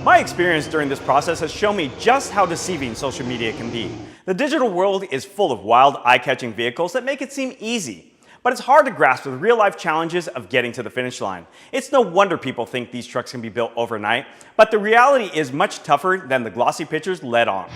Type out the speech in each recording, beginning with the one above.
My experience during this process has shown me just how deceiving social media can be. The digital world is full of wild, eye-catching vehicles that make it seem easy. But it's hard to grasp the real-life challenges of getting to the finish line. It's no wonder people think these trucks can be built overnight, but the reality is much tougher than the glossy pictures let on.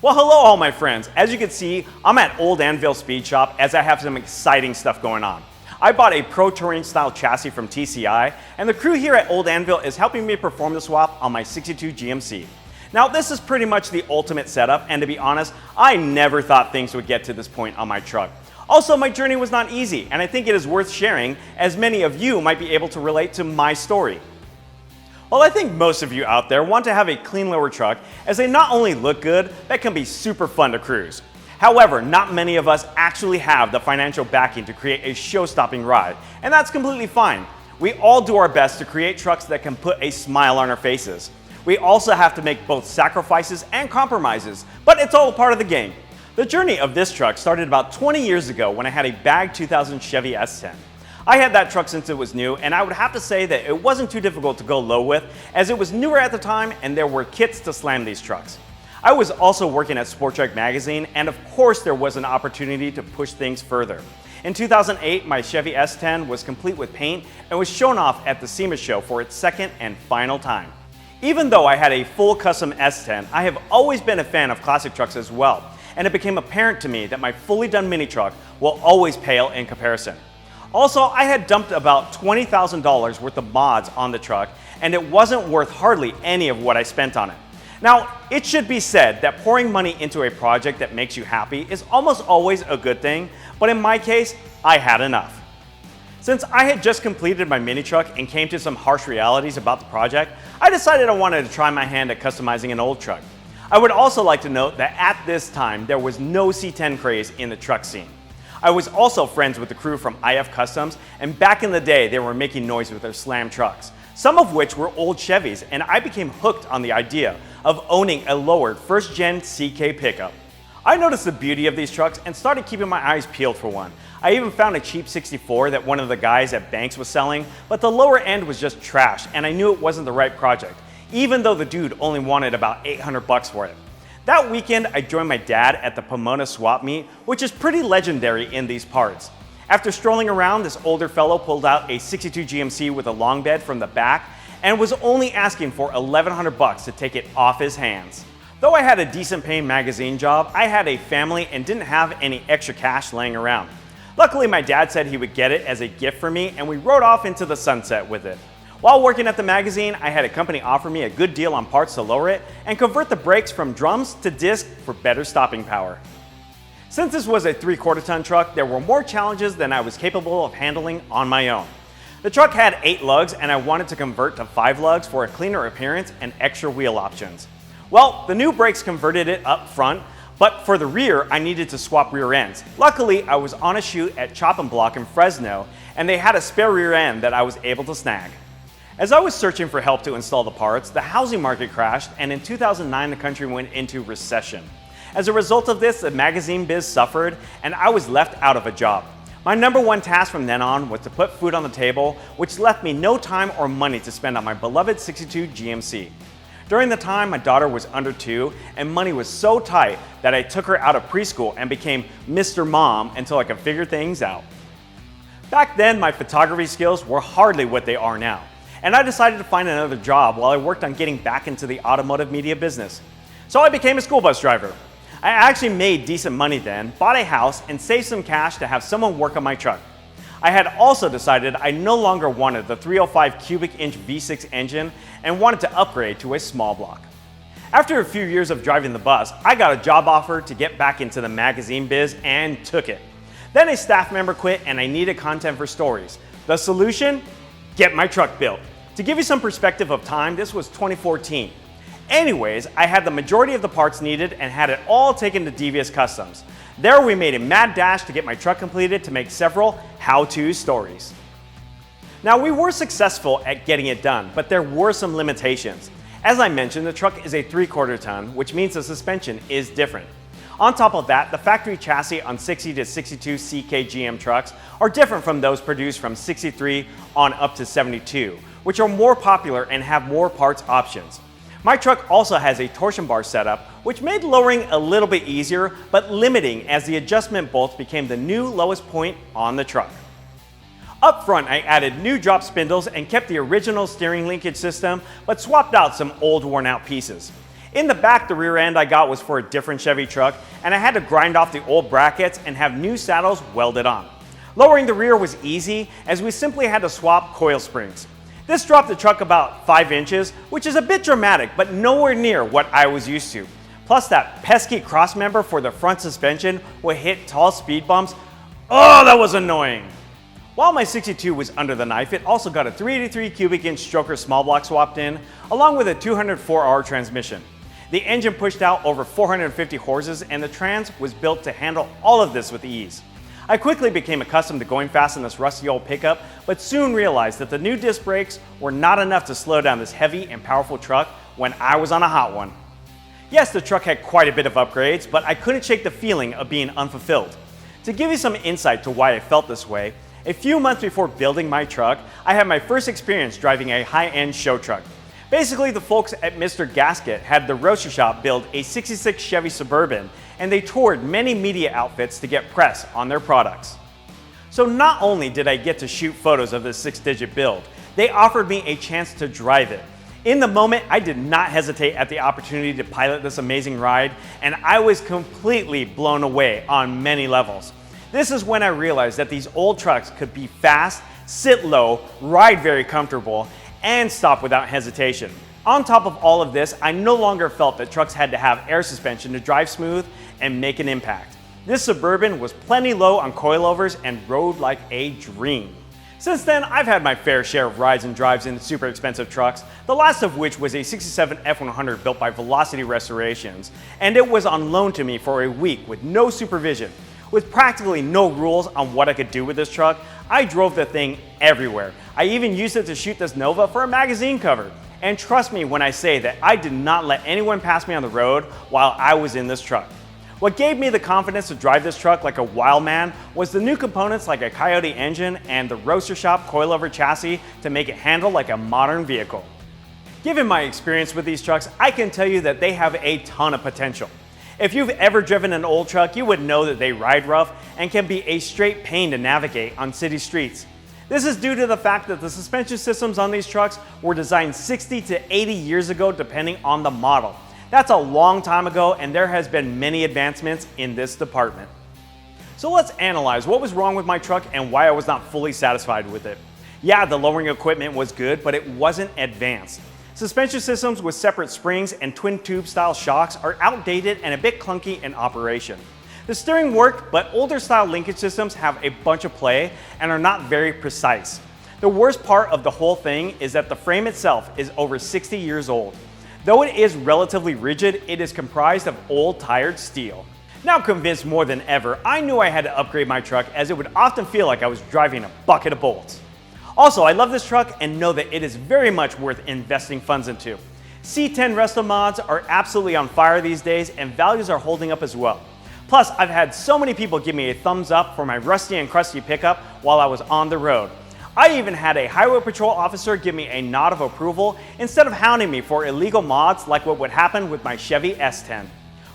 Well, hello all my friends. As you can see, I'm at Old Anvil Speed Shop as I have some exciting stuff going on. I bought a Pro Touring style chassis from TCI, and the crew here at Old Anvil is helping me perform the swap on my 62 GMC. Now this is pretty much the ultimate setup, and to be honest, I never thought things would get to this point on my truck. Also, my journey was not easy, and I think it is worth sharing as many of you might be able to relate to my story. Well, I think most of you out there want to have a clean lower truck as they not only look good, but can be super fun to cruise. However, not many of us actually have the financial backing to create a show-stopping ride, and that's completely fine. We all do our best to create trucks that can put a smile on our faces. We also have to make both sacrifices and compromises, but it's all a part of the game. The journey of this truck started about 20 years ago when I had a bag 2000 Chevy S10. I had that truck since it was new, and I would have to say that it wasn't too difficult to go low with, as it was newer at the time and there were kits to slam these trucks. I was also working at Sport Truck magazine, and of course there was an opportunity to push things further. In 2008, my Chevy S10 was complete with paint and was shown off at the SEMA show for its second and final time. Even though I had a full custom S10, I have always been a fan of classic trucks as well, and it became apparent to me that my fully done mini truck will always pale in comparison. Also, I had dumped about $20,000 worth of mods on the truck, and it wasn't worth hardly any of what I spent on it. Now, it should be said that pouring money into a project that makes you happy is almost always a good thing, but in my case, I had enough. Since I had just completed my mini truck and came to some harsh realities about the project, I decided I wanted to try my hand at customizing an old truck. I would also like to note that at this time, there was no C10 craze in the truck scene. I was also friends with the crew from IF Customs, and back in the day they were making noise with their slam trucks, some of which were old Chevys, and I became hooked on the idea of owning a lowered first-gen CK pickup. I noticed the beauty of these trucks and started keeping my eyes peeled for one. I even found a cheap 64 that one of the guys at Banks was selling, but the lower end was just trash and I knew it wasn't the right project, even though the dude only wanted about 800 bucks for it. That weekend, I joined my dad at the Pomona swap meet, which is pretty legendary in these parts. After strolling around, this older fellow pulled out a 62 GMC with a long bed from the back and was only asking for 1,100 bucks to take it off his hands. Though I had a decent paying magazine job, I had a family and didn't have any extra cash laying around. Luckily, my dad said he would get it as a gift for me, and we rode off into the sunset with it. While working at the magazine, I had a company offer me a good deal on parts to lower it and convert the brakes from drums to disc for better stopping power. Since this was a 3/4 ton truck, there were more challenges than I was capable of handling on my own. The truck had 8 lugs and I wanted to convert to 5 lugs for a cleaner appearance and extra wheel options. Well, the new brakes converted it up front, but for the rear, I needed to swap rear ends. Luckily, I was on a shoot at Chop and Block in Fresno, and they had a spare rear end that I was able to snag. As I was searching for help to install the parts, the housing market crashed, and in 2009 the country went into recession. As a result of this, the magazine biz suffered, and I was left out of a job. My number one task from then on was to put food on the table, which left me no time or money to spend on my beloved 62 GMC. During the time, my daughter was under 2, and money was so tight that I took her out of preschool and became Mr. Mom until I could figure things out. Back then, my photography skills were hardly what they are now, and I decided to find another job while I worked on getting back into the automotive media business. So I became a school bus driver. I actually made decent money then, bought a house, and saved some cash to have someone work on my truck. I had also decided I no longer wanted the 305 cubic inch V6 engine and wanted to upgrade to a small block. After a few years of driving the bus, I got a job offer to get back into the magazine biz and took it. Then a staff member quit and I needed content for stories. The solution? Get my truck built. To give you some perspective of time, this was 2014. Anyways, I had the majority of the parts needed and had it all taken to Devious Customs. There we made a mad dash to get my truck completed to make several how-to stories. Now, we were successful at getting it done, but there were some limitations. As I mentioned, the truck is a 3/4 ton, which means the suspension is different. On top of that, the factory chassis on 60 to 62 CKGM trucks are different from those produced from 63 on up to 72, which are more popular and have more parts options. My truck also has a torsion bar setup, which made lowering a little bit easier, but limiting as the adjustment bolt became the new lowest point on the truck. Up front, I added new drop spindles and kept the original steering linkage system, but swapped out some old worn out pieces. In the back, the rear end I got was for a different Chevy truck, and I had to grind off the old brackets and have new saddles welded on. Lowering the rear was easy, as we simply had to swap coil springs. This dropped the truck about 5 inches, which is a bit dramatic, but nowhere near what I was used to. Plus, that pesky crossmember for the front suspension would hit tall speed bumps. Oh, that was annoying! While my 62 was under the knife, it also got a 383 cubic inch stroker small block swapped in, along with a 204R transmission. The engine pushed out over 450 horses, and the trans was built to handle all of this with ease. I quickly became accustomed to going fast in this rusty old pickup, but soon realized that the new disc brakes were not enough to slow down this heavy and powerful truck when I was on a hot one. Yes, the truck had quite a bit of upgrades, but I couldn't shake the feeling of being unfulfilled. To give you some insight to why I felt this way, a few months before building my truck, I had my first experience driving a high-end show truck. Basically, the folks at Mr. Gasket had the roaster shop build a 66 Chevy Suburban, and they toured many media outfits to get press on their products. So not only did I get to shoot photos of this 6-digit build, they offered me a chance to drive it. In the moment, I did not hesitate at the opportunity to pilot this amazing ride, and I was completely blown away on many levels. This is when I realized that these old trucks could be fast, sit low, ride very comfortable, and stop without hesitation. On top of all of this, I no longer felt that trucks had to have air suspension to drive smooth and make an impact. This Suburban was plenty low on coilovers and rode like a dream. Since then, I've had my fair share of rides and drives in super expensive trucks, the last of which was a 67 F100 built by Velocity Restorations, and it was on loan to me for a week with no supervision. With practically no rules on what I could do with this truck, I drove the thing everywhere. I even used it to shoot this Nova for a magazine cover. And trust me when I say that I did not let anyone pass me on the road while I was in this truck. What gave me the confidence to drive this truck like a wild man was the new components like a Coyote engine and the roaster shop coilover chassis to make it handle like a modern vehicle. Given my experience with these trucks, I can tell you that they have a ton of potential. If you've ever driven an old truck, you would know that they ride rough and can be a straight pain to navigate on city streets. This is due to the fact that the suspension systems on these trucks were designed 60 to 80 years ago depending on the model. That's a long time ago, and there has been many advancements in this department. So let's analyze what was wrong with my truck and why I was not fully satisfied with it. Yeah, the lowering equipment was good, but it wasn't advanced. Suspension systems with separate springs and twin tube style shocks are outdated and a bit clunky in operation. The steering worked, but older style linkage systems have a bunch of play and are not very precise. The worst part of the whole thing is that the frame itself is over 60 years old. Though it is relatively rigid, it is comprised of old tired steel. Now convinced more than ever, I knew I had to upgrade my truck as it would often feel like I was driving a bucket of bolts. Also, I love this truck and know that it is very much worth investing funds into. C10 resto mods are absolutely on fire these days, and values are holding up as well. Plus, I've had so many people give me a thumbs up for my rusty and crusty pickup while I was on the road. I even had a highway patrol officer give me a nod of approval instead of hounding me for illegal mods like what would happen with my Chevy S10.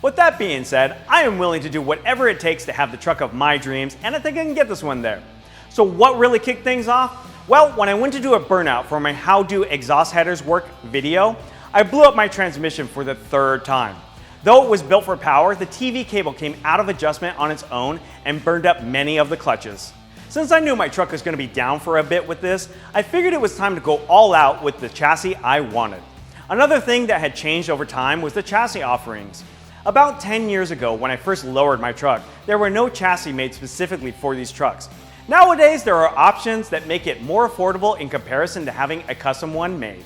With that being said, I am willing to do whatever it takes to have the truck of my dreams, and I think I can get this one there. So what really kicked things off? Well, when I went to do a burnout for my How Do Exhaust Headers Work video, I blew up my transmission for the 3rd time. Though it was built for power, the TV cable came out of adjustment on its own and burned up many of the clutches. Since I knew my truck was going to be down for a bit with this, I figured it was time to go all out with the chassis I wanted. Another thing that had changed over time was the chassis offerings. About 10 years ago, when I first lowered my truck, there were no chassis made specifically for these trucks. Nowadays, there are options that make it more affordable in comparison to having a custom one made.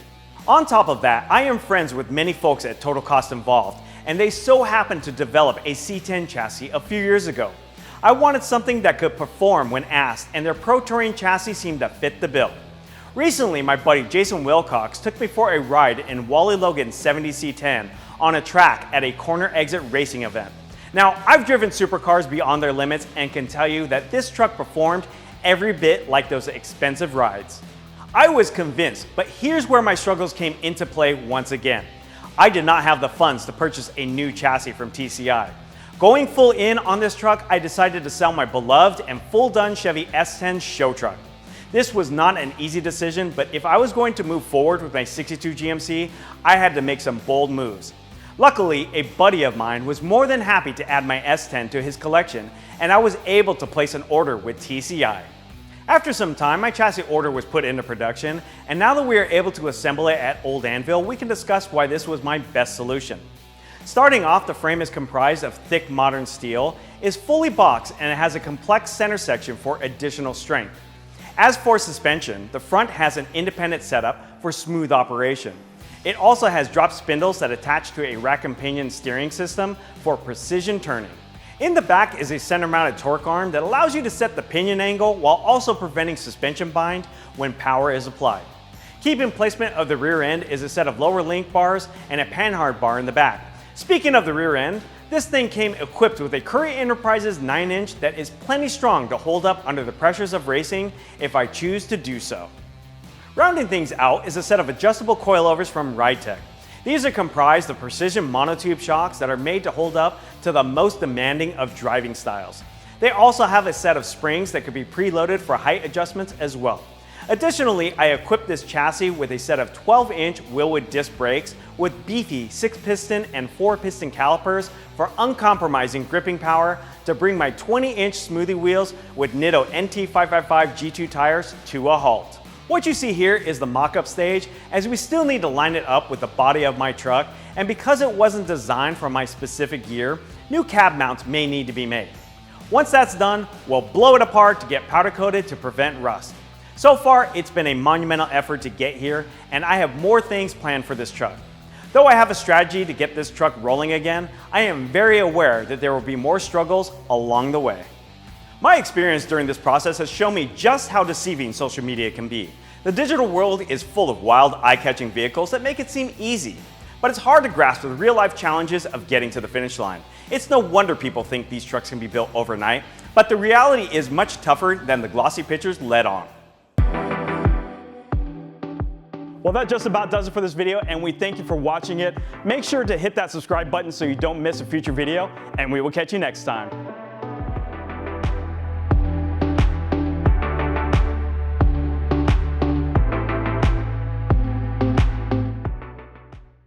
On top of that, I am friends with many folks at Total Cost Involved, and they so happened to develop a C10 chassis a few years ago. I wanted something that could perform when asked, and their Pro Touring chassis seemed to fit the bill. Recently, my buddy Jason Wilcox took me for a ride in Wally Logan's 70C10 on a track at a corner exit racing event. Now, I've driven supercars beyond their limits and can tell you that this truck performed every bit like those expensive rides. I was convinced, but here's where my struggles came into play once again. I did not have the funds to purchase a new chassis from TCI. Going full in on this truck, I decided to sell my beloved and full-done Chevy S10 show truck. This was not an easy decision, but if I was going to move forward with my 62 GMC, I had to make some bold moves. Luckily, a buddy of mine was more than happy to add my S10 to his collection, and I was able to place an order with TCI. After some time, my chassis order was put into production, and now that we are able to assemble it at Old Anvil, we can discuss why this was my best solution. Starting off, the frame is comprised of thick modern steel, is fully boxed, and it has a complex center section for additional strength. As for suspension, the front has an independent setup for smooth operation. It also has drop spindles that attach to a rack and pinion steering system for precision turning. In the back is a center-mounted torque arm that allows you to set the pinion angle while also preventing suspension bind when power is applied. Keeping placement of the rear end is a set of lower link bars and a panhard bar in the back. Speaking of the rear end, this thing came equipped with a Curry Enterprises 9-inch that is plenty strong to hold up under the pressures of racing if I choose to do so. Rounding things out is a set of adjustable coilovers from Ridetech. These are comprised of precision monotube shocks that are made to hold up to the most demanding of driving styles. They also have a set of springs that could be preloaded for height adjustments as well. Additionally, I equipped this chassis with a set of 12-inch Wilwood disc brakes with beefy 6-piston and 4-piston calipers for uncompromising gripping power to bring my 20-inch smoothie wheels with Nitto NT555 G2 tires to a halt. What you see here is the mock-up stage, as we still need to line it up with the body of my truck, and because it wasn't designed for my specific gear, new cab mounts may need to be made. Once that's done, we'll blow it apart to get powder coated to prevent rust. So far, it's been a monumental effort to get here, and I have more things planned for this truck. Though I have a strategy to get this truck rolling again, I am very aware that there will be more struggles along the way. My experience during this process has shown me just how deceiving social media can be. The digital world is full of wild, eye-catching vehicles that make it seem easy, but it's hard to grasp the real-life challenges of getting to the finish line. It's no wonder people think these trucks can be built overnight, but the reality is much tougher than the glossy pictures let on. Well, that just about does it for this video, and we thank you for watching it. Make sure to hit that subscribe button so you don't miss a future video, and we will catch you next time.